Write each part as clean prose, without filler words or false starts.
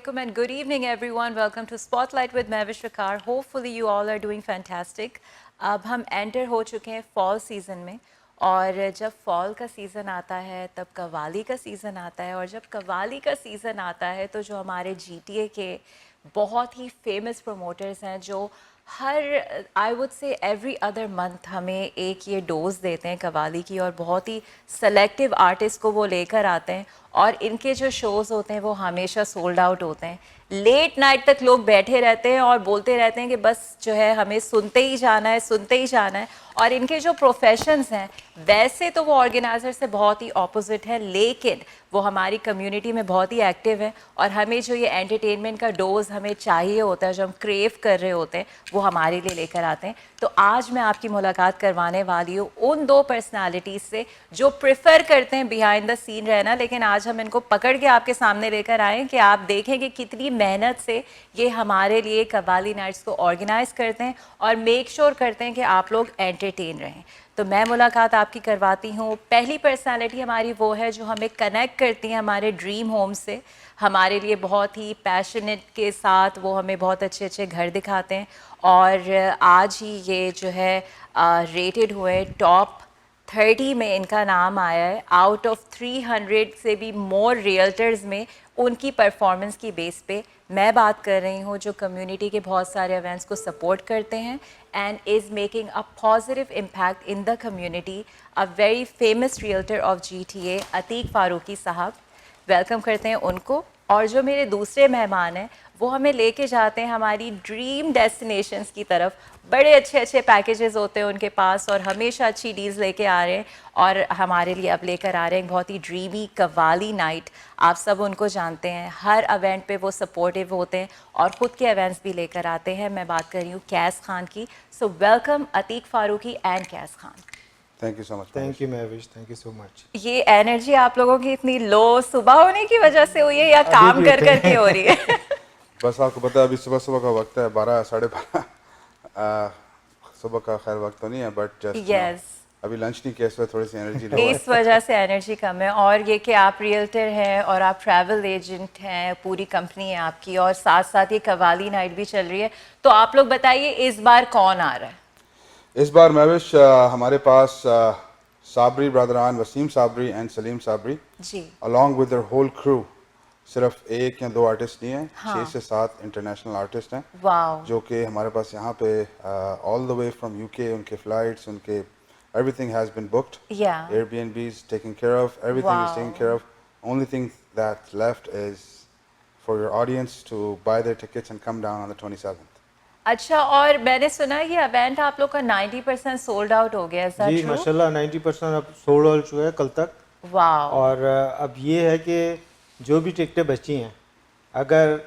alaikum and good evening everyone. Welcome to Spotlight with Mehwish Viqaar. Hopefully you all are doing fantastic. अब हम enter हो चुके हैं fall season में और जब फॉल का सीज़न आता है तब कव्वाली का सीज़न आता है और जब कव्वाली का सीज़न आता है तो जो हमारे GTA के बहुत ही फेमस प्रमोटर्स हैं जो हर I would say every other month हमें एक ये डोज देते हैं कव्वाली की और बहुत ही सेलेक्टिव आर्टिस्ट को वो लेकर आते हैं और इनके जो शोज़ होते हैं वो हमेशा सोल्ड आउट होते हैं। लेट नाइट तक लोग बैठे रहते हैं और बोलते रहते हैं कि बस जो है हमें सुनते ही जाना है, सुनते ही जाना है। और इनके जो प्रोफेशंस हैं वैसे तो वो ऑर्गेनाइज़र से बहुत ही ऑपोजिट है, लेकिन वो हमारी कम्युनिटी में बहुत ही एक्टिव है और हमें जो ये एंटरटेनमेंट का डोज हमें चाहिए होता है, जो हम क्रेव कर रहे होते हैं, वो हमारे लिए लेकर आते हैं। तो आज मैं आपकी मुलाकात करवाने वाली हूँ उन दो पर्सनालिटीज़ से जो प्रेफर करते हैं बिहाइंड द सीन रहना, लेकिन आज हम इनको पकड़ के आपके सामने लेकर आए कि आप देखें कि कितनी मेहनत से ये हमारे लिए कव्वाली नाइट्स को ऑर्गेनाइज करते हैं और मेक श्योर करते हैं कि आप लोग एंटरटेन रहें। तो मैं मुलाकात आपकी करवाती हूँ। पहली पर्सनालिटी हमारी वो है जो हमें कनेक्ट करती है हमारे ड्रीम होम से, हमारे लिए बहुत ही पैशनेट के साथ वो हमें बहुत अच्छे अच्छे घर दिखाते हैं और आज ही ये जो है रेटेड हुए टॉप 30 में इनका नाम आया है। आउट ऑफ 300 से भी मोर रियल्टर्स में उनकी परफॉर्मेंस की बेस पे मैं बात कर रही हूँ जो कम्युनिटी के बहुत सारे इवेंट्स को सपोर्ट करते हैं and is making a positive impact in the community. A very famous realtor of GTA Atiq Farooqui साहब, वेलकम करते हैं उनको। और जो मेरे दूसरे मेहमान हैं वो हमें लेके जाते हैं हमारी ड्रीम डेस्टिनेशंस की तरफ। बड़े अच्छे अच्छे पैकेजेस होते हैं उनके पास और हमेशा अच्छी डील्स लेके आ रहे हैं और हमारे लिए अब लेकर आ रहे हैं बहुत ही ड्रीमी कव्वाली नाइट। आप सब उनको जानते हैं, हर इवेंट पे वो सपोर्टिव होते हैं और ख़ुद के इवेंट्स भी लेकर आते हैं। मैं बात कर रही हूँ कैस खान की। So welcome Atiq Farooqui and Qais Khan. Thank you so much. Thank you Mahwish, thank you so much. ये एनर्जी आप लोगों की इतनी लो सुबह होने की वजह से हुई है या काम कर करके हो रही है? बस आपको पता है अभी सुबह सुबह का वक्त है, 12 साढ़े 12 सुबह का खैर वक्त तो नहीं है बट जस्ट यस, अभी लंच नहीं किया, इस वजह थोड़ी सी एनर्जी लो है। इस वजह से एनर्जी कम है। और ये कि आप रियल्टर हैं और आप ट्रैवल एजेंट हैं, पूरी कंपनी है आपकी और साथ साथ ये कव्वाली नाइट भी चल रही है। तो आप लोग बताइए इस बार कौन आ रहा है? इस बार महविश हमारे पास साबरी ब्रदरान, Wasim Sabri and Salim Sabri ji, along with their whole crew. सिर्फ एक या दो आर्टिस्ट नहीं हैं, हाँ। 6 से 7 इंटरनेशनल आर्टिस्ट हैं वाओ, जो कि हमारे पास यहाँ पे all the way from UK, उनके फ्लाइट्स, उनके everything has been booked. Yeah. Airbnb is taken care of. Everything is taken Wow. care of. Only thing that's left is for your audience to buy their tickets and come down on the 27th. अच्छा। और मैंने सुना ये event आप लोग का 90% sold out हो गया, is that जी true? माशाल्लाह 90% अब सोल्ड हो चुका है कल तक। वाओ। और अब ये है कि जो भी टिकटें बची हैं अगर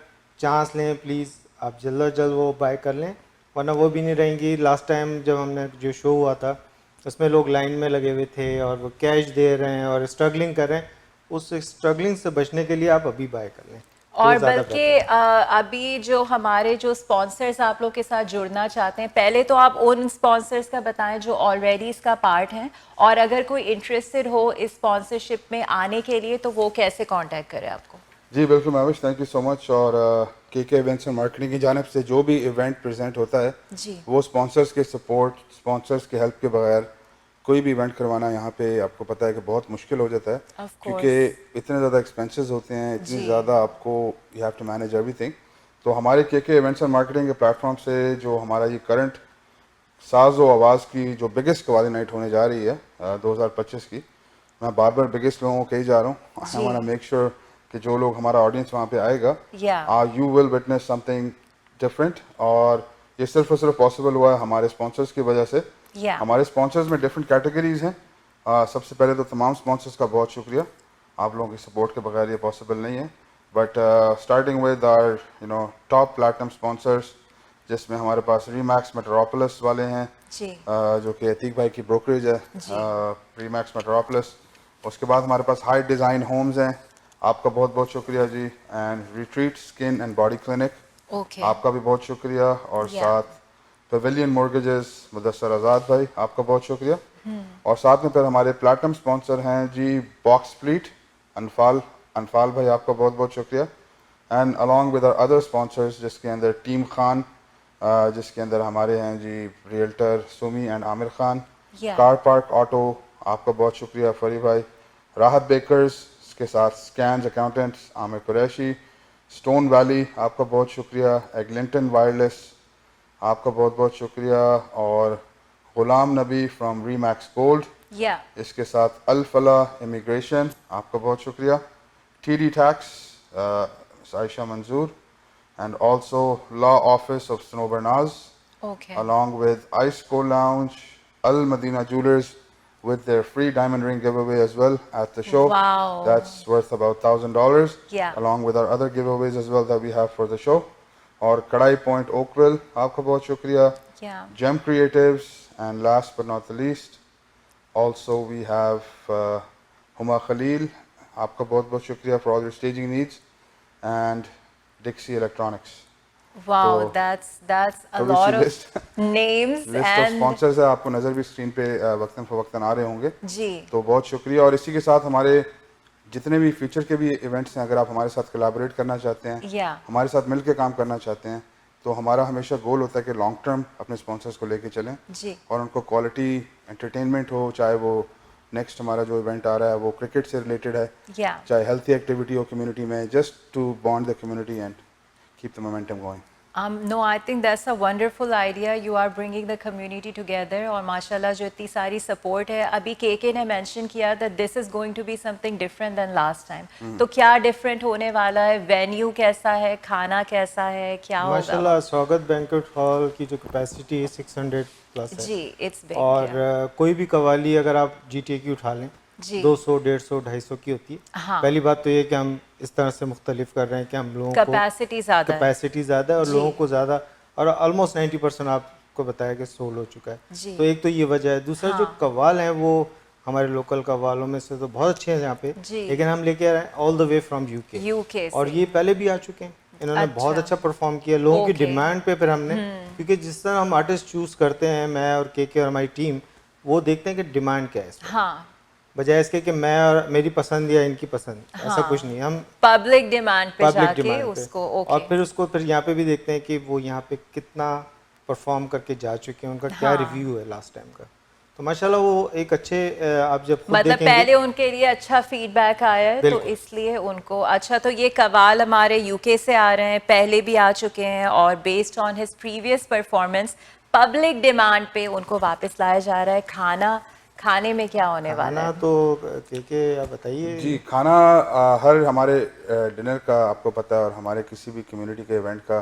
चांस लें प्लीज़ आप जल्द अज जल्द वो बाय कर लें, वरना वो भी नहीं रहेंगी। लास्ट टाइम जब हमने जो शो हुआ था उसमें लोग लाइन में लगे हुए थे और वो कैश दे रहे हैं और स्ट्रगलिंग कर रहे हैं। उस स्ट्रगलिंग से बचने के लिए आप अभी बाय कर लें और तो ज़्यादा बल्कि बेहतर है। अभी जो हमारे जो स्पॉन्सर्स आप लोग के साथ जुड़ना चाहते हैं, पहले तो आप उन स्पॉन्सर्स का बताएं जो ऑलरेडी इसका पार्ट हैं, और अगर कोई इंटरेस्टेड हो इस स्पॉन्सरशिप में आने के लिए तो वो कैसे कांटेक्ट करे आपको? जी बिल्कुल Mahwish, thank you so much. और KK इवेंट्स एंड मार्केटिंग की जानिब से जो भी इवेंट प्रेजेंट होता है जी, वो स्पॉन्सर्स के सपोर्ट, स्पॉन्सर्स के हेल्प के बगैर कोई भी इवेंट करवाना यहाँ पे आपको पता है कि बहुत मुश्किल हो जाता है, Of क्योंकि course. इतने ज़्यादा एक्सपेंसेस होते हैं, इतनी जी। ज़्यादा आपको you have to manage everything. तो हमारे KK इवेंट्स एंड मार्केटिंग के प्लेटफॉर्म से जो हमारा ये करंट साज़ व आवाज़ की जो बिगेस्ट कव्वाली नाइट होने जा रही है 2025 की, मैं बार बार बिगेस्ट लोगों को कही जा रहा हूँ। I want to make sure कि जो लोग हमारा ऑडियंस वहाँ पे आएगा you will witness something different. और ये सिर्फ और सिर्फ पॉसिबल हुआ है हमारे स्पॉन्सर्स की वजह से। हमारे स्पॉन्सर्स में डिफरेंट कैटेगरीज हैं। सबसे पहले तो तमाम स्पॉन्सर्स का बहुत शुक्रिया, आप लोगों की सपोर्ट के बगैर ये पॉसिबल नहीं है। But starting with our top platinum sponsors, जिसमें हमारे पास रीमैक्स मेट्रोपोलिस वाले हैं जी, जो कि अतीक भाई की ब्रोकरेज है, रीमैक्स मेट्रोपोलिस। उसके बाद हमारे पास हाई डिज़ाइन होम्स हैं, आपका बहुत बहुत शुक्रिया जी। And retreat skin and body clinic, okay, आपका भी बहुत शुक्रिया। और साथ पवेलियन मॉर्गेजेस मुदस्सर आज़ाद भाई, आपका बहुत शुक्रिया। और साथ में फिर हमारे प्लैटिनम स्पॉन्सर हैं जी बॉक्स फ्लीट, अनफाल भाई, आपका बहुत बहुत शुक्रिया। And along with our other sponsors जिसके अंदर टीम खान, जिसके अंदर हमारे हैं जी realtor Sumi and Aamir Khan, Yeah. Car park auto, आपका बहुत शुक्रिया फरी भाई, राहत बेकर्स के साथ scans accountants Aamir Qureshi, stone valley आपका बहुत शुक्रिया, एग्लिंटन वायरलेस आपका बहुत बहुत शुक्रिया, और Ghulam Nabi from रीमैक्स gold, Yeah. इसके साथ अल फलाह इमिग्रेशन आपका बहुत शुक्रिया, TD tax Ayesha Manzoor, and also law office of Snobarnaz, Okay. along with Ice Cold Lounge, Al Madina Jewelers with their free diamond ring giveaway as well at the show. Wow. That's worth about $1,000. Yeah. Along with our other giveaways as well that we have for the show. और कड़ाई point Oakville आपका बहुत शुक्रिया, Yeah. Gem Creatives, and last but not the least, also we have Huma Khalil, आपका बहुत बहुत शुक्रिया for all your staging needs, and Dixie Electronics. Wow, So, that's a थोड़ी lot सी of list names list of and sponsors है, आपको नज़र भी स्क्रीन पे वक्तन फवक्तन आ रहे होंगे, जी तो बहुत शुक्रिया। और इसी के साथ हमारे जितने भी फ्यूचर के भी इवेंट्स हैं, अगर आप हमारे साथ कोलैबोरेट करना चाहते हैं, Yeah. हमारे साथ मिल के काम करना चाहते हैं, तो हमारा हमेशा गोल होता है कि लॉन्ग टर्म अपने स्पॉन्सर्स को लेके चलें जी और उनको क्वालिटी एंटरटेनमेंट हो, चाहे वो नेक्स्ट हमारा जो इवेंट आ रहा है वो क्रिकेट से रिलेटेड है, Yeah. चाहे हेल्थी एक्टिविटी हो कम्युनिटी में, just to bond the community and keep the momentum going. No, I think that's a wonderful idea. You are bringing the community together और माशाल्लाह जो इतनी सारी support है। अभी केके ने mention किया that this is going to be something different than last time. तो क्या different होने वाला है? Venue कैसा है? खाना कैसा है? क्या होगा? माशाल्लाह स्वागत बैंक्वेट हॉल की जो कैपेसिटी है 600 प्लस है। जी, it's big. और yeah. कोई भी कवाली अगर आप GTA की उठा लें जी। 200, 150, 250 की होती है। हाँ। पहली बात तो ये कि हम इस तरह से मुख्तलिफ कर रहे हैं कि हम लोगों को Capacity ज़्यादा है। कैपेसिटी ज़्यादा है और जी। लोगों को ज़्यादा, और ऑलमोस्ट 90% आपको बताया कि सोल हो चुका है। जी। तो एक तो ये वजह है। दूसरा जो हाँ। कव्वाल हैं वो हमारे लोकल कव्वालों में से तो बहुत अच्छे हैं यहाँ पे, जी। लेकिन हम लेके आ रहे हैं all the way from UK. UK और से। ये पहले भी आ चुके हैं, इन्होंने अच्छा। बहुत अच्छा परफॉर्म किया लोगों की ओके। डिमांड पे। फिर हमने क्योंकि जिस तरह हम आर्टिस्ट चूज करते हैं, मैं और केके और हमारी टीम, वो देखते हैं कि डिमांड क्या है इसमें, हाँ बजाय इसके कि मैं और मेरी पसंद या इनकी पसंद, ऐसा हाँ। कुछ नहीं। हम पब्लिक डिमांड पे पब्लिक जाके डिमांड पे उसको और ओके फिर उसको फिर यहाँ पे भी देखते हैं कि वो यहाँ पे कितना परफॉर्म करके जा चुके हैं, उनका क्या हाँ। रिव्यू है लास्ट टाइम का। तो माशाल्लाह वो एक अच्छे आप जब खुद मतलब देखेंगे, पहले उनके लिए अच्छा फीडबैक आया है तो बिल्कुल। इसलिए उनको अच्छा। तो ये कवाल हमारे यूके से आ रहे हैं, पहले भी आ चुके हैं और based on his previous performance public demand पे उनको वापस लाया जा रहा है। खाने में क्या होने वाला खाना है? तो केके आप बताइए। जी, खाना हर हमारे डिनर का आपको पता है, और हमारे किसी भी कम्युनिटी के इवेंट का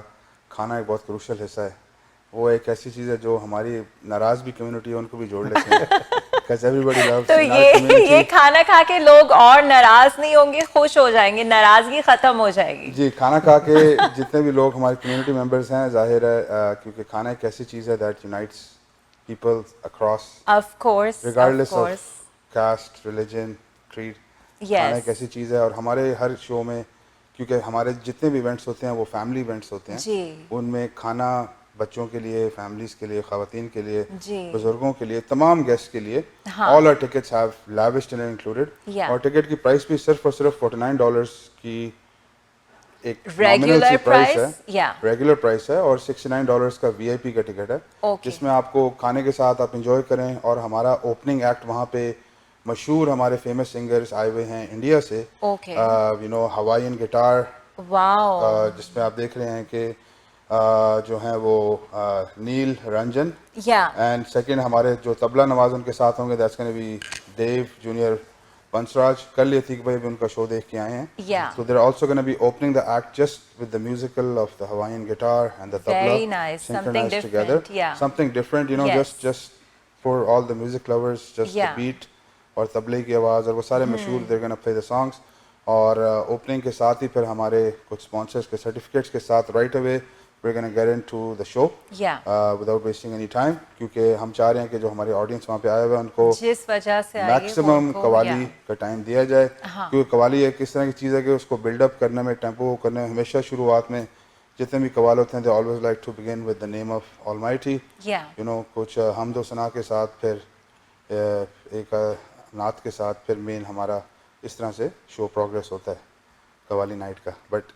खाना एक बहुत क्रूशल हिस्सा है। वो एक ऐसी चीज़ है जो हमारी नाराज़ भी कम्युनिटी है उनको भी जोड़ लेते हैं, because everybody loves तो in our community। ये खाना खा के लोग और नाराज नहीं होंगे, खुश हो जाएंगे, नाराजगी खत्म हो जाएगी। जी, खाना खा के जितने भी लोग हमारे कम्युनिटी मेंबर्स हैं, जाहिर है क्योंकि खाना एक ऐसी चीज़ है that unites people across of course regardless of caste, religion, creed। खाना एक ऐसी चीज़ है, और हमारे हर शो में क्योंकि हमारे जितने भी इवेंट्स होते हैं वो फैमिली इवेंट्स होते हैं, जी उनमें खाना बच्चों के लिए, फैमिलीज़ के लिए, ख़वातीन के लिए, जी बुजुर्गों के लिए, तमाम गेस्ट के लिए, हाँ। All our tickets have lavish dinner included। Yeah। और टिकट की प्राइस भी सिर्फ और सिर्फ $49 की एक Regular nominal सी प्राइस price? है, Yeah। रेगुलर प्राइस है, और $69 का VIP का टिकट है, Okay। जिसमें आपको खाने के साथ आप इंजॉय करें। और हमारा ओपनिंग एक्ट वहाँ पे मशहूर हमारे फेमस सिंगर्स आए हुए हैं इंडिया से, Okay। You know Hawaiian guitar, wow जिसमें आप देख रहे हैं कि जो हैं वो नील रंजन, या एंड सेकंड हमारे जो तबला नवाज उनके साथ होंगे, that's gonna be Dev junior Bansraj. कल यतीक भाई भी उनका शो देख के आए हैं, Yeah। so they're also going to be opening the act just with the musical of the Hawaiian guitar and the tabla Very nice, something synchronized together, different, yeah। something different, you know, Yes। just for all the music lovers, just Yeah। the beat और तबले की आवाज़ और वो सारे मशहूर they're going to play the songs। और opening के साथ ही फिर हमारे कुछ स्पॉन्सर्स के सर्टिफिकेट्स के साथ right away we're going to get into the show या without wasting any time, क्योंकि हम चाह रहे हैं कि जो हमारी ऑडियंस वहाँ पे आए हुए हैं उनको जिस वजह से आइए वो मैक्सिमम उनको- कवाली या। का टाइम दिया जाए, हाँ। क्योंकि कवाली एक इस तरह की चीज़ है कि उसको बिल्डअप करने में, टेम्पो करने में, हमेशा शुरुआत में जितने भी कवाल होते हैं they always like to begin with the name of almighty, या यू नो, कुछ हमदो सना के साथ, फिर एक नात के साथ, फिर मेन हमारा इस तरह से शो प्रोग्रेस होता है कवाली नाइट का। But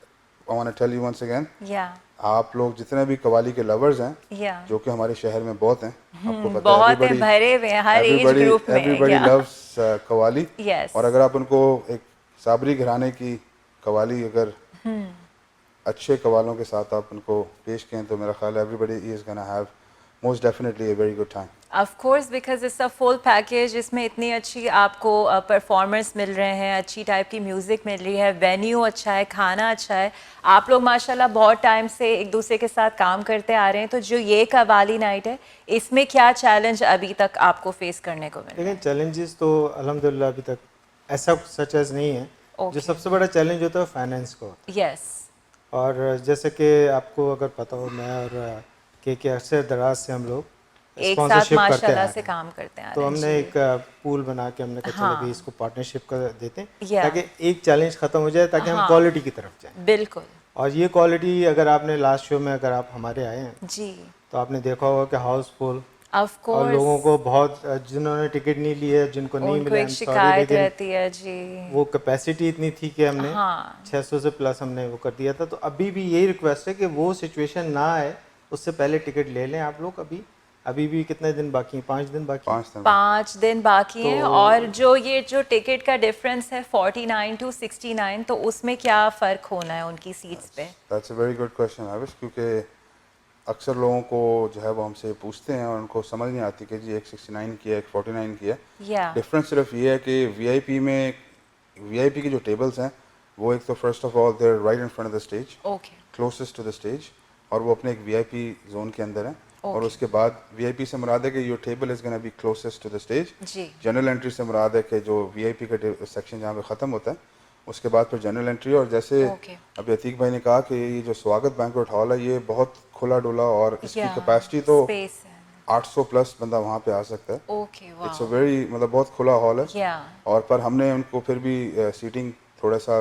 I want to tell you once again, या आप लोग जितने भी कवाली के लवर्स हैं, या जो कि हमारे शहर में बहुत हैं, आपको पता है, बहुत हैं, भरे हुए हैं हर एज ग्रुप में। एवरीबडी या लव्स कवाली। यस और अगर आप उनको एक साबरी घराने की कवाली अगर अच्छे कवालों के साथ आप उनको पेश करें तो मेरा ख्याल है everybody is gonna have most definitely a very good time. Of course because it's a full package. इसमें इतनी अच्छी आपको परफॉर्मर्स मिल रहे हैं, अच्छी टाइप की म्यूज़िक मिल रही है, वेन्यू अच्छा है, खाना अच्छा है। आप लोग माशाल्लाह बहुत टाइम से एक दूसरे के साथ काम करते आ रहे हैं, तो जो ये कवाली नाइट है इसमें क्या चैलेंज अभी तक आपको फेस करने को मिल रहा लेकिन चैलेंजेस तो अल्हम्दुलिल्लाह अभी तक ऐसा सच एज नहीं है। जो Okay. सबसे बड़ा चैलेंज होता है फाइनेंस को। है? यस और जैसे कि आपको अगर पता हो, मैं और के अक्सर दराज से हम लोग एक साथ स्पॉन्सरशिप करते माशाल्लाह हैं। से काम करते आ तो रहे हैं हमने जी। एक पूल बना के हमने कहा चलो हाँ। कि इसको पार्टनरशिप कर देते हैं Yeah. ताकि एक चैलेंज खत्म हो जाए, ताकि हम हाँ। क्वालिटी की तरफ जाएं। बिल्कुल और ये क्वालिटी अगर आपने लास्ट शो में अगर आप हमारे आए हैं जी। तो आपने देखा होगा कि हाउसफुल ऑफ और कोर्स लोगों को बहुत जिन्होंने टिकट नहीं लिए, जिनको नहीं उनको मिले, एक I'm sorry, शिकायत लेकिन रहती है जी। वो कैपेसिटी इतनी थी कि हमने हाँ 600 से प्लस हमने वो कर दिया था। तो अभी भी यही रिक्वेस्ट है कि वो सिचुएशन ना आए, उससे पहले टिकट ले लें आप लोग। अभी भी कितने दिन बाकी हैं? 5 दिन बाकी हैं। 5 दिन 5 दिन बाकी हैं। तो- और जो टिकट का डिफरेंस है 49 टू 69, तो उसमें क्या फ़र्क होना है उनकी सीट्स पे? That's a very good question Avish, क्योंकि अक्सर लोगों को जो है वो हमसे पूछते हैं और उनको समझ नहीं आती कि जी एक 69 की है, एक 49 की है। या डिफरेंस सिर्फ ये है कि वीआईपी की जो टेबल्स हैं वो एक तो first of all there right in front of the stage, okay closest to the stage, और वो अपने एक वीआईपी जोन के अंदर है। और Okay. उसके बाद वीआईपी से मुराद है कि your table is gonna be closest to the stage. जी जनरल एंट्री से मुराद है कि जो वीआईपी का सेक्शन जहाँ पे ख़त्म होता है उसके बाद फिर जनरल एंट्री। और जैसे Okay. अभी अतीक भाई ने कहा कि ये जो स्वागत बैंक्वेट हॉल है ये बहुत खुला डुला और इसकी या कैपेसिटी तो स्पेस है 800 प्लस बंदा वहाँ पे आ सकता है। Okay it's a wow very मतलब बहुत खुला हॉल है। या और पर हमने उनको फिर भी सीटिंग थोड़ा सा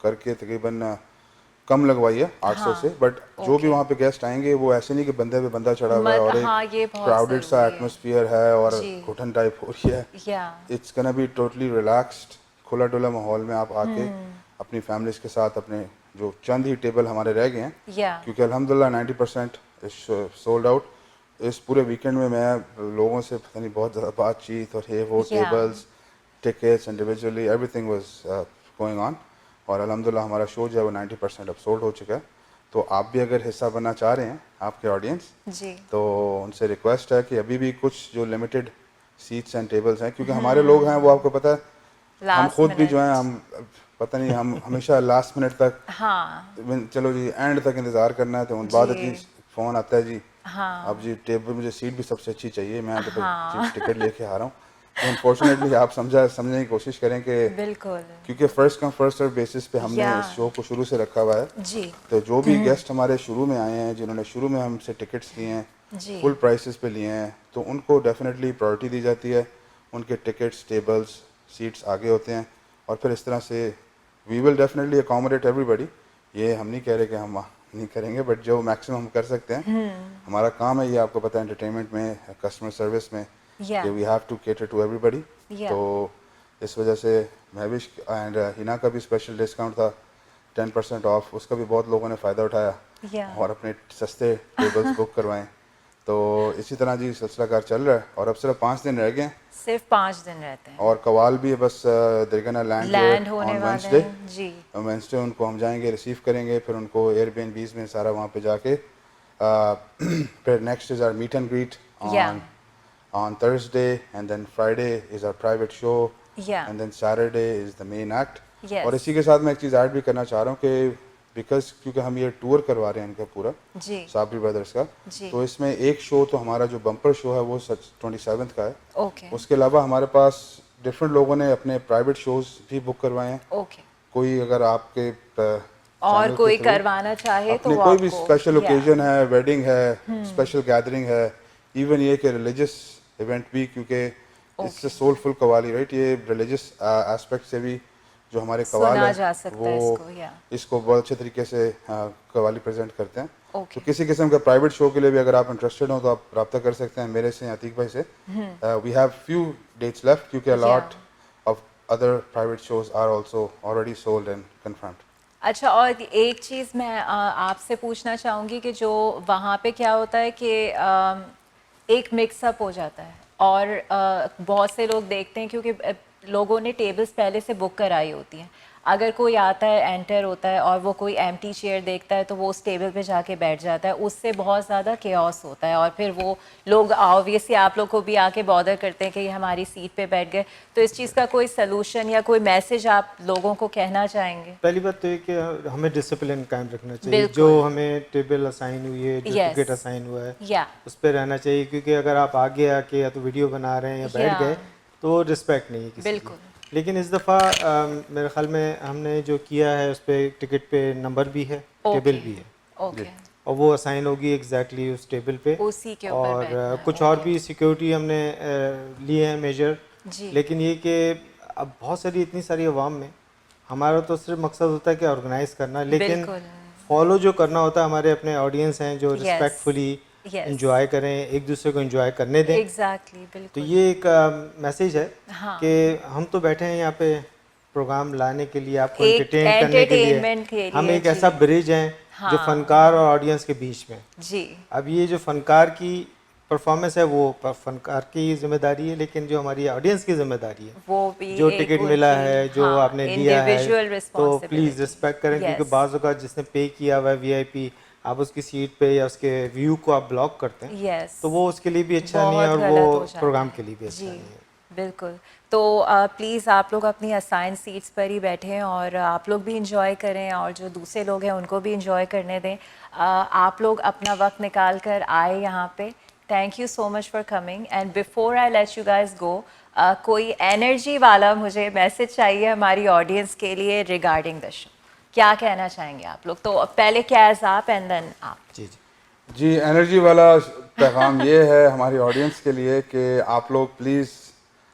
करके तकरीबन कम लगवाई है 800 से। बट जो भी Okay. वहाँ पे गेस्ट आएंगे वो ऐसे नहीं कि बंदे पे बंदा चढ़ा हुआ है और हाँ एक ये बहुत क्राउडेड सा ज़रूरी है। एटमोसफियर है और जी। घुटन टाइप हो रही है। या it's gonna be totally relaxed, खुला डुला माहौल में आप आके अपनी फैमिलीज के साथ अपने जो चंद ही टेबल हमारे रह गए हैं, या क्योंकि अल्हम्दुलिल्लाह 90% सोल्ड आउट। इस पूरे वीकेंड में मैं लोगों से पता नहीं बहुत ज़्यादा बातचीत और ये वो Yeah. Tables, tickets, individually everything was going on. और अल्हम्दुलिल्लाह हमारा शो जो है वो 90% अब सोल्ड हो चुका है। तो आप भी अगर हिस्सा बनना चाह रहे हैं आपके ऑडियंस, जी तो उनसे रिक्वेस्ट है कि अभी भी कुछ जो लिमिटेड सीट्स एंड टेबल्स हैं, क्योंकि हमारे लोग हैं वो आपको पता है हम लास्ट खुद भी जो हैं मिनट हम पता नहीं हम हमेशा लास्ट मिनट तक हाँ चलो जी एंड तक इंतज़ार करना है। तो उन बाद जी। जी फ़ोन आता है जी हाँ अब जी टेबल मुझे सीट भी सबसे अच्छी चाहिए, मैं तो हाँ। टिकट लेके आ रहा हूँ। तो अनफॉर्चुनेटली आप समझने की कोशिश करें कि बिल्कुल क्योंकि first come first serve basis पे हमने Yeah. इस शो को शुरू से रखा हुआ है। जी तो जो भी गेस्ट हमारे शुरू में आए हैं, जिन्होंने शुरू में हमसे टिकट्स लिए हैं, जी फुल प्राइसेस पे लिए हैं, तो उनको डेफिनेटली प्रायोरिटी दी जाती है। उनके टिकट्स, टेबल्स, सीट्स आगे होते हैं और फिर इस तरह से we will definitely accommodate everybody. ये हम नहीं कह रहे कि हम नहीं करेंगे, बट जो मैक्सिमम हम कर सकते हैं हमारा काम है। ये आपको पता है एंटरटेनमेंट में, कस्टमर सर्विस में या we have to cater to everybody. Yeah. तो इस वजह से महविश एंड हिना का भी स्पेशल डिस्काउंट था 10% ऑफ, उसका भी बहुत लोगों ने फ़ायदा उठाया Yeah. और अपने सस्ते टेबल्स बुक करवाएं। तो इसी तरह जी सिलसिलाकार चल रहा है और अब सिर्फ 5 दिन रह गए हैं सिर्फ 5 दिन रहते हैं। और कवाल भी बस दिरगना लैंड होने ऑन वाले वेंसडे। हैं जी वेंसडे उनको हम जाएंगे, रिसीव करेंगे, फिर उनको एयरबीएनबीज में सारा वहाँ पे जाके फिर next is our meet and greet Yeah. on Thursday, and then Friday is our private show, Yeah. and then Saturday is the main act. Yes. और इसी के साथ मैं एक चीज़ ऐड भी करना चाह रहा हूँ कि बिकॉज क्योंकि हम ये टूर करवा रहे हैं इनका पूरा जी साबरी ब्रदर्स का, जी। तो इसमें एक शो तो हमारा जो बम्पर शो है वो 27th का है। ओके उसके अलावा हमारे पास डिफरेंट लोगों ने अपने प्राइवेट शोज भी बुक करवाए हैं। ओके कोई अगर आपके और channel के कोई through करवाना चाहे तो अपने वो कोई भी आपको- स्पेशल Yeah. ओकेजन है, वेडिंग है, स्पेशल गैदरिंग है, इवन ये कि रिलीजियस इवेंट भी, क्योंकि इससे सोलफुल कवाली राइट, ये रिलीजियस एस्पेक्ट से भी जो हमारे कवाल सुना है जा सकता है इसको, yeah. इसको बहुत अच्छे तरीके से कवाली प्रेजेंट करते हैं। Okay. तो किसी किस्म का प्राइवेट शो के लिए भी अगर आप इंटरेस्टेड हो तो आप रब्ता कर सकते हैं मेरे से, अतीक भाई से। We have few dates left क्योंकि a lot of other private shows are also already sold and confirmed. अच्छा, और एक चीज़ मैं आपसे पूछना चाहूँगी कि जो वहाँ पे क्या होता है कि एक मिक्सअप हो जाता है और बहुत से लोग देखते हैं क्योंकि लोगों ने टेबल्स पहले से बुक कराई होती हैं। अगर कोई आता है, एंटर होता है और वो कोई एम्प्टी चेयर देखता है तो वो उस टेबल पे जाके बैठ जाता है, उससे बहुत ज़्यादा केओस होता है और फिर वो लोग ऑब्वियसली आप लोग को भी आके बॉदर करते हैं कि ये हमारी सीट पे बैठ गए। तो इस चीज़ का कोई सलूशन या कोई मैसेज आप लोगों को कहना चाहेंगे? पहली बात तो ये कि हमें डिसिप्लिन कायम रखना चाहिए। जो बिल्कुल। हमें टेबल असाइन हुई है, जो यस। टिकट असाइन हुआ है, या उस पे रहना चाहिए, क्योंकि अगर आप आगे आके या तो वीडियो बना रहे हैं या बैठ गए तो रिस्पेक्ट नहीं है किसी बिल्कुल। की। लेकिन इस दफ़ा मेरे ख्याल में हमने जो किया है उस पर टिकट पे नंबर भी है, टेबल भी है, ओके। और वो असाइन होगी एग्जैक्टली उस टेबल पे। उसी के ऊपर और बैठना है, कुछ और ओके। भी सिक्योरिटी हमने लिए हैं मेजर। जी। लेकिन ये कि अब बहुत सारी इतनी सारी आवाम में हमारा तो सिर्फ मकसद होता है कि ऑर्गेनाइज करना, लेकिन बिल्कुल। फॉलो जो करना होता है हमारे अपने ऑडियंस हैं जो यस। Respectfully yes. इंजॉय करें, एक दूसरे को इंजॉय करने दें। एग्जैक्टली, तो बिल्कुल। ये एक मैसेज है हाँ। कि हम तो बैठे हैं यहाँ पे प्रोग्राम लाने के लिए, आपको एक एंटरटेन करने के लिए। एंटरटेनमेंट के हम लिए, एक जी। ऐसा ब्रिज हैं जो हाँ। फनकार और ऑडियंस के बीच में। जी। अब ये जो फनकार की परफॉर्मेंस है वो फनकार की जिम्मेदारी है, लेकिन जो हमारी ऑडियंस की जिम्मेदारी है, वो भी जो एक टिकट मिला उनकी, है, जो हाँ, आपने लिया है, इंडिविजुअल तो रिस्पॉन्सिबिलिटी। प्लीज़ रिस्पेक्ट करें, क्योंकि यस। बाज़ औक़ात जिसने पे किया हुआ है वीआईपी, आप उसकी सीट पे या उसके व्यू को आप ब्लॉक करते हैं, यस। तो वो उसके लिए भी अच्छा नहीं है बहुत और गलत हो वो जाता प्रोग्राम है। के लिए भी अच्छा जी, नहीं है। बिल्कुल। तो प्लीज़ आप लोग अपनी असाइन सीट्स पर ही बैठें और आप लोग भी इंजॉय करें और जो दूसरे लोग हैं उनको भी इंजॉय करने दें। आप लोग अपना वक्त निकाल कर आए यहाँ पे। Thank you so much for coming and before I let you guys go, कोई एनर्जी वाला मुझे मैसेज चाहिए हमारी ऑडियंस के लिए रिगार्डिंग द शो। क्या कहना चाहेंगे आप लोग? तो पहले कैज़ आप एंड देन आप। जी जी। जी, एनर्जी वाला पैगाम ये है हमारी ऑडियंस के लिए कि आप लोग प्लीज़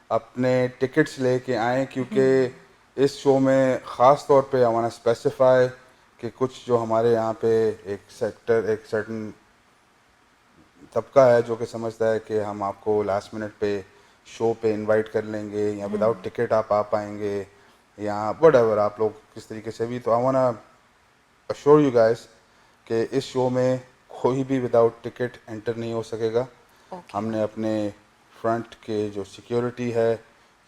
अपने टिकट्स लेके आएँ, क्योंकि इस शो में ख़ास तौर पे आई वांट टू स्पेसिफाई कि कुछ जो हमारे यहाँ पे एक सेक्टर, एक सर्टन तबका है जो कि समझता है कि हम आपको लास्ट मिनट पे शो पे इनवाइट कर लेंगे या विदाउट टिकट आप आ पाएंगे या व्हाटएवर आप लोग किस तरीके से भी। तो I want to assure you guys कि इस शो में कोई भी विदाउट टिकट एंटर नहीं हो सकेगा। हमने अपने फ्रंट के जो सिक्योरिटी है,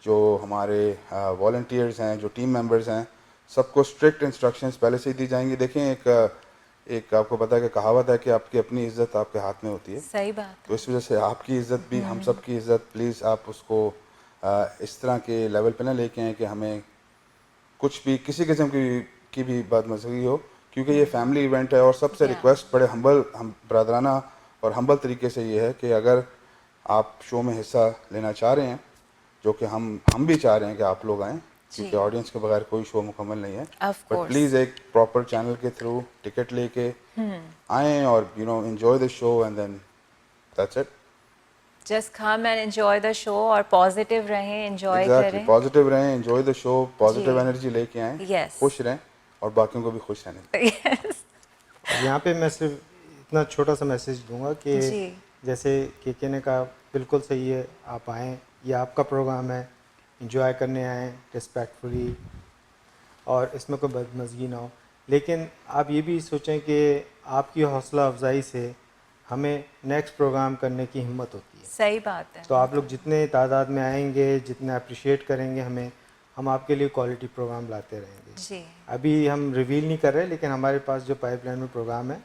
जो हमारे वॉलंटियर्स हैं, जो टीम मेंबर्स हैं, सबको स्ट्रिक्ट इंस्ट्रक्शंस पहले से ही दी जाएंगी। देखें, एक आपको पता है कि कहावत है कि आपकी अपनी इज्जत आपके हाथ में होती है। सही बात तो इस वजह से आपकी इज्जत भी हम सब की इज्जत, प्लीज़ आप उसको इस तरह के लेवल पे ना लेके आएँ कि हमें कुछ भी किसी किस्म की भी बदमज़गी हो, क्योंकि ये फैमिली इवेंट है। और सबसे Yeah. रिक्वेस्ट बड़े हम ब्रदराना और हम्बल तरीके से ये है कि अगर आप शो में हिस्सा लेना चाह रहे हैं, जो कि हम भी चाह रहे हैं कि आप लोग आएँ, क्योंकि ऑडियंस के बगैर कोई शो मुकम्मल नहीं है। Of but course. प्लीज़ एक प्रॉपर चैनल के थ्रू टिकट लेके आएँ और enjoy the show and then that's it. Just come and enjoy the show और पॉजिटिव रहें, एंजॉय एग्जैक्टली, करें। पॉजिटिव रहें, एंजॉय द शो, पॉजिटिव जी। एनर्जी लेके आएँ, Yes. खुश रहें और बाकियों को भी खुश रहने दें। Yes. और यहाँ पे मैं सिर्फ इतना छोटा सा मैसेज दूंगा कि जी। जैसे के ने कहा, बिल्कुल सही है, आप आएँ, ये आपका प्रोग्राम है, इंजॉय करने आएँ रिस्पेक्टफुली, और इसमें कोई बदमज़गी ना हो। लेकिन आप ये भी सोचें कि आपकी हौसला अफजाई से हमें नेक्स्ट प्रोग्राम करने की हिम्मत होती है। सही बात है। तो आप लोग जितने तादाद में आएंगे, जितना अप्रिशिएट करेंगे हमें, हम आपके लिए क्वालिटी प्रोग्राम लाते रहेंगे। जी। अभी हम रिवील नहीं कर रहे, लेकिन हमारे पास जो पाइपलाइन में प्रोग्राम है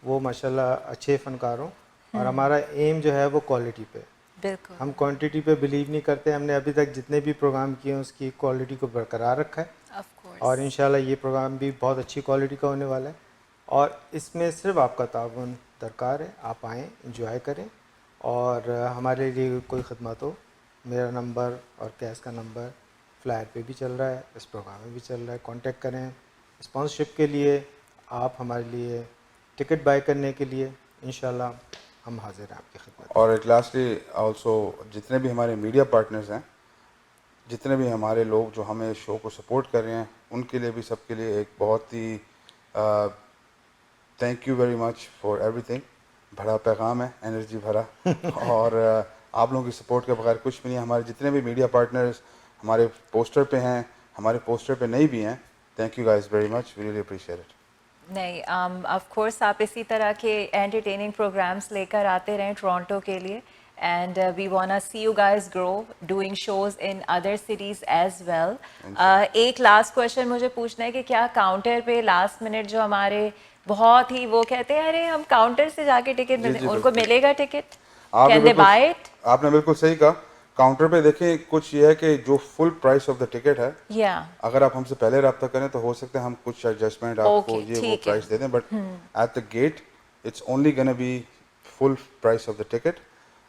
वो माशाल्लाह अच्छे फ़नकारों, और हमारा एम जो है वो क्वालिटी पे। बिल्कुल। हम क्वांटिटी पे बिलीव नहीं करते। हमने अभी तक जितने भी प्रोग्राम किए हैं उसकी क्वालिटी को बरकरार रखा है, ऑफ कोर्स। और इंशाल्लाह ये प्रोग्राम भी बहुत अच्छी क्वालिटी का होने वाला है। और इसमें सिर्फ आपका ताउन दरकार है। आप आएँ, इंजॉय करें, और हमारे लिए कोई खदमत हो, मेरा नंबर और कैश का नंबर फ्लायर पे भी चल रहा है, इस प्रोग्राम में भी चल रहा है, कांटेक्ट करें। स्पॉन्सरशिप के लिए, आप हमारे लिए टिकट बाय करने के लिए, इंशाल्लाह हम हाजिर हैं आपकी खिदमत में। और एक लास्टली ऑल्सो, जितने भी हमारे मीडिया पार्टनर्स हैं, जितने भी हमारे लोग जो हमें शो को सपोर्ट कर रहे हैं, उनके लिए भी, सबके लिए एक बहुत ही thank you very much for everything. भरा पैगाम है, एनर्जी भरा। और आप लोगों की सपोर्ट के बगैर कुछ भी नहीं है। हमारे जितने भी मीडिया पार्टनर्स हमारे पोस्टर पे हैं, हमारे पोस्टर पे नहीं भी हैं, Thank you guys very much. We really appreciate it. नहीं, ऑफ कोर्स आप इसी तरह के एंटरटेनिंग प्रोग्राम्स लेकर आते रहें टोरंटो के लिए and we wanna see you guys grow doing shows in other cities as well. एक लास्ट क्वेश्चन मुझे पूछना है कि क्या काउंटर पे लास्ट मिनट जो हमारे बहुत ही वो कहते हैं अरे हम काउंटर से जाके टिकट जी, उनको बिल्कुल। मिलेगा टिकट? आपने कैन दे बिल्कुल- बाय इट? आपने बिल्कुल सही कहा. काउंटर पे देखें, कुछ ये है कि जो full price of the ticket है, या अगर आप हमसे पहले रब्ता करें तो हो सकता है हम कुछ एडजस्टमेंट आपको Okay, ये वो ठीक है. प्राइस दे दें, but at the gate it's only gonna be full price of the ticket.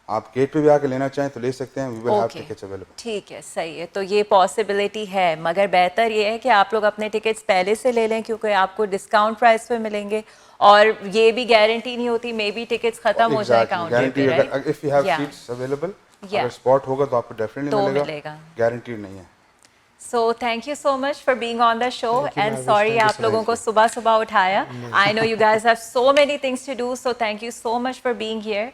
आप गेट पे भी आके लेना चाहें तो ले सकते हैं. We will have okay, tickets available. ठीक है, सही है. तो ये पॉसिबिलिटी है, मगर बेहतर ये है कि आप लोग अपने टिकट्स पहले से ले लें क्योंकि आपको डिस्काउंट प्राइस पे मिलेंगे और ये भी गारंटी नहीं होती, मे बी टिकट्स खत्म हो जाए काउंटर गारंटी पे, right? If you have Yeah. Seats available, Yeah. अगर स्पॉट होगा तो आपको डेफिनेटली तो मिलेगा. मिलेगा. गारंटीड नहीं है. So thank you so much for being on the show Thank you, and Mavish. sorry Thank you आप so लोगों much. को सुबह सुबह उठाया. I know you guys have so many things to do, so thank you so much for being here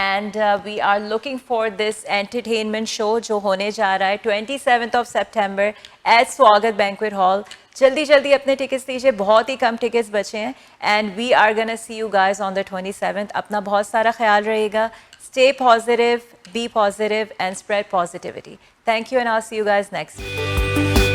and we are looking for this entertainment show जो होने जा रहा है 27th of September at स्वागत Banquet Hall. जल्दी जल्दी अपने tickets लीजिए, बहुत ही कम टिकट्स बचे हैं and we are gonna see you guys on the 27th. अपना बहुत सारा ख्याल रहेगा. Stay positive, be positive and spread positivity. Thank you and I'll see you guys next week.